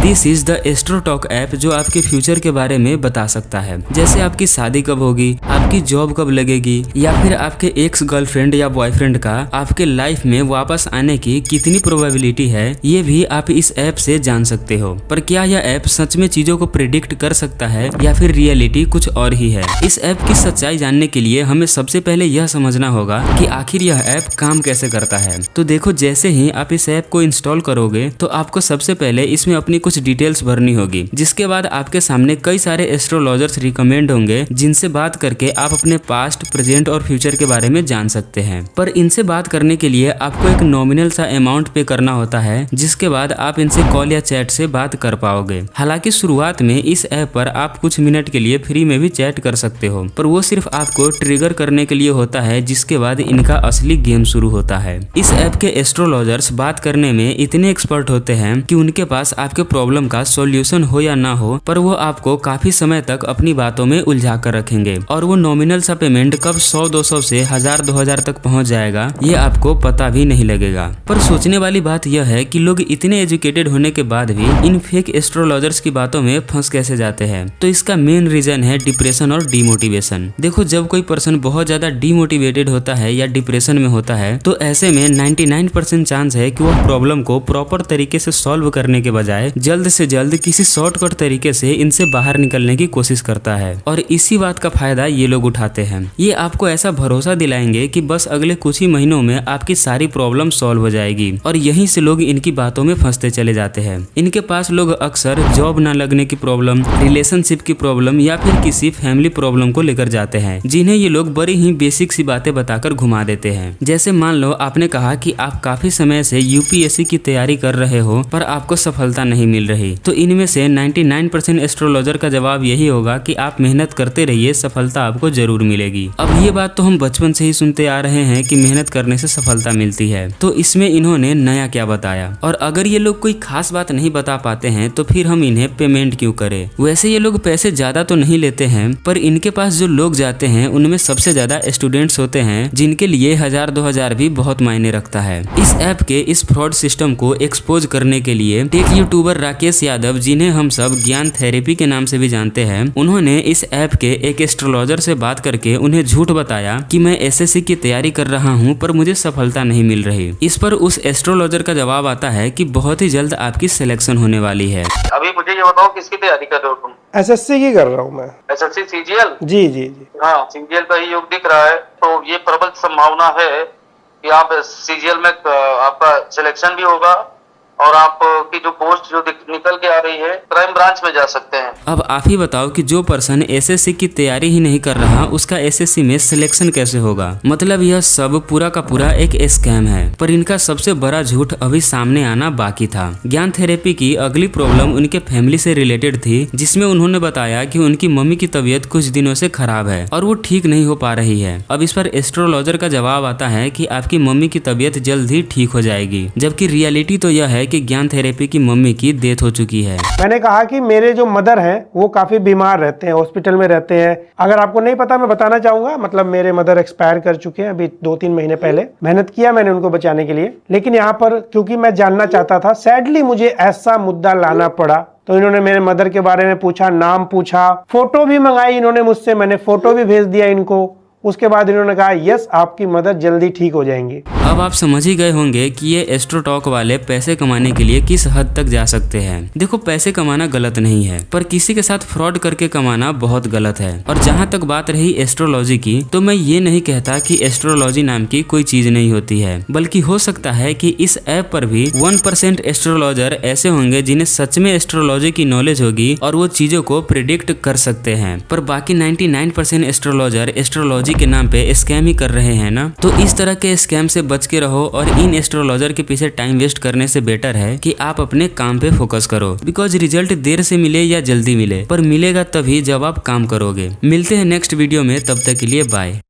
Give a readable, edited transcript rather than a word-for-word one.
This is the AstroTalk app जो आपके future के बारे में बता सकता है, जैसे आपकी शादी कब होगी, आपकी जॉब कब लगेगी, या फिर आपके एक्स गर्लफ्रेंड या बॉयफ्रेंड का आपके लाइफ में वापस आने की कितनी प्रोबेबिलिटी है, ये भी आप इस ऐप से जान सकते हो। पर क्या यह ऐप सच में चीजों को प्रिडिक्ट कर सकता है या फिर रियलिटी कुछ और ही है? इस ऐप की सच्चाई जानने के लिए हमें सबसे पहले यह समझना होगा कि आखिर यह ऐप काम कैसे करता है। तो देखो, जैसे ही आप इस ऐप को इंस्टॉल करोगे तो आपको सबसे पहले इसमें अपनी कुछ डिटेल्स भरनी होगी, जिसके बाद आपके सामने कई सारे एस्ट्रोलॉजर्स रिकमेंड होंगे जिनसे बात करके आप अपने पास्ट, प्रेजेंट और फ्यूचर के बारे में जान सकते हैं। पर इनसे बात करने के लिए आपको एक नॉमिनल सा अमाउंट पे करना होता है, जिसके बाद आप इनसे कॉल या चैट से बात कर पाओगे। हालांकि शुरुआत में इस ऐप पर आप कुछ मिनट के लिए फ्री में भी चैट कर सकते हो, पर वो सिर्फ आपको ट्रिगर करने के लिए होता है, जिसके बाद इनका असली गेम शुरू होता है। इस ऐप के एस्ट्रोलॉजर्स बात करने में इतने एक्सपर्ट होते हैं कि उनके पास आपके प्रॉब्लम का सॉल्यूशन हो या ना हो, पर वो आपको काफी समय तक अपनी बातों में उलझा कर रखेंगे। और वो नॉमिनल सा पेमेंट कब 100-200 से 1000-2000 तक पहुंच जाएगा, ये आपको पता भी नहीं लगेगा। पर सोचने वाली बात यह है कि लोग इतने एजुकेटेड होने के बाद भी इन फेक एस्ट्रोलॉजर्स की बातों में फंस कैसे जाते हैं। तो इसका मेन रीजन है डिप्रेशन और डिमोटिवेशन। देखो, जब कोई पर्सन बहुत ज्यादा डिमोटिवेटेड होता है या डिप्रेशन में होता है, तो ऐसे में 99% चांस है कि वह प्रॉब्लम को प्रॉपर तरीके से सॉल्व करने के बजाय जल्द से जल्द किसी शॉर्टकट तरीके से इनसे बाहर निकलने की कोशिश करता है। और इसी बात का फायदा ये लोग उठाते हैं। ये आपको ऐसा भरोसा दिलाएंगे कि बस अगले कुछ ही महीनों में आपकी सारी प्रॉब्लम सॉल्व हो जाएगी, और यहीं से लोग इनकी बातों में फंसते चले जाते हैं। इनके पास लोग अक्सर जॉब ना लगने की प्रॉब्लम, रिलेशनशिप की प्रॉब्लम या फिर किसी फैमिली प्रॉब्लम को लेकर जाते हैं, जिन्हें ये लोग बड़ी ही बेसिक सी बातें बताकर घुमा देते हैं। जैसे मान लो आपने कहा कि आप काफी समय से यूपीएससी की तैयारी कर रहे हो, पर आपको सफलता नहीं मिल रही, तो इनमें से 99% एस्ट्रोलॉजर का जवाब यही होगा कि आप मेहनत करते रहिए, सफलता आपको जरूर मिलेगी। अब ये बात तो हम बचपन से ही सुनते आ रहे हैं कि मेहनत करने से सफलता मिलती है, तो इसमें इन्होंने नया क्या बताया? और अगर ये लोग कोई खास बात नहीं बता पाते हैं तो फिर हम इन्हें पेमेंट क्यों करें? वैसे ये लोग पैसे ज्यादा तो नहीं लेते हैं, पर इनके पास जो लोग जाते हैं उनमें सबसे ज्यादा स्टूडेंट्स होते हैं, जिनके लिए 1000-2000 भी बहुत मायने रखता है। इस ऐप के इस फ्रॉड सिस्टम को एक्सपोज करने के लिए टेक यूट्यूबर राकेश यादव, जिन्हें हम सब ज्ञान थेरेपी के नाम से भी जानते हैं, उन्होंने इस ऐप के एक एस्ट्रोलॉजर से बात करके उन्हें झूठ बताया कि मैं एसएससी की तैयारी कर रहा हूं, पर मुझे सफलता नहीं मिल रही। इस पर उस एस्ट्रोलॉजर का जवाब आता है कि बहुत ही जल्द आपकी सिलेक्शन होने वाली है। अभी मुझे ये बताओ, किसकी तैयारी कर रहे हो तुम? एसएससी की कर रहा हूँ मैं। SSC CGL? जी जी जी। हाँ, सीजीएल का ही योग दिख रहा है, तो ये प्रबल संभावना है कि आप सीजीएल में आपका सिलेक्शन भी होगा, और आपकी जो पोस्ट जो निकल के आ रही है, क्राइम ब्रांच में जा सकते हैं। अब आप ही बताओ कि जो पर्सन एसएससी की तैयारी ही नहीं कर रहा, उसका एसएससी में सिलेक्शन कैसे होगा? मतलब यह सब पूरा का पूरा एक स्कैम है। पर इनका सबसे बड़ा झूठ अभी सामने आना बाकी था। ज्ञान थेरेपी की अगली प्रॉब्लम उनके फैमिली से रिलेटेड थी, जिसमें उन्होंने बताया कि उनकी मम्मी की तबीयत कुछ दिनों से खराब है और वो ठीक नहीं हो पा रही है। अब इस पर एस्ट्रोलॉजर का जवाब आता है कि आपकी मम्मी की तबीयत जल्द ही ठीक हो जाएगी, जबकि रियलिटी तो यह है कि ज्ञान थेरेपी की मम्मी की डेथ हो चुकी है। मैंने कहा कि मेरे जो मदर हैं वो काफी बीमार रहते हैं, हॉस्पिटल में रहते हैं। अगर आपको नहीं पता मैं बताना चाहूंगा, मतलब मेरे मदर एक्सपायर कर चुके हैं अभी 2-3 महीने पहले। मेहनत किया मैंने उनको बचाने के लिए, लेकिन यहाँ पर क्योंकि मैं जानना चाहता था, सैडली मुझे ऐसा मुद्दा लाना पड़ा। तो इन्होंने मेरे मदर के बारे में पूछा, नाम पूछा, फोटो भी मंगाई इन्होंने मुझसे, मैंने फोटो भी भेज दिया इनको। उसके बाद इन्होंने कहा यस, आपकी मदर जल्दी ठीक हो जाएंगी। अब आप समझ ही गए होंगे कि ये एस्ट्रोटॉक वाले पैसे कमाने के लिए किस हद तक जा सकते हैं। देखो, पैसे कमाना गलत नहीं है, पर किसी के साथ फ्रॉड करके कमाना बहुत गलत है। और जहाँ तक बात रही एस्ट्रोलॉजी की, तो मैं ये नहीं कहता कि एस्ट्रोलॉजी नाम की कोई चीज नहीं होती है, बल्कि हो सकता है कि इस ऐप पर भी 1% एस्ट्रोलॉजर ऐसे होंगे जिन्हें सच में एस्ट्रोलॉजी की नॉलेज होगी और वो चीजों को प्रिडिक्ट कर सकते हैं। पर बाकी 99% एस्ट्रोलॉजर एस्ट्रोलॉजी के नाम पे स्कैम ही कर रहे हैं ना। तो इस तरह के स्कैम से बच के रहो, और इन एस्ट्रोलॉजर के पीछे टाइम वेस्ट करने से बेटर है कि आप अपने काम पे फोकस करो। बिकॉज रिजल्ट देर से मिले या जल्दी मिले, पर मिलेगा तभी जब आप काम करोगे। मिलते हैं नेक्स्ट वीडियो में, तब तक के लिए बाय।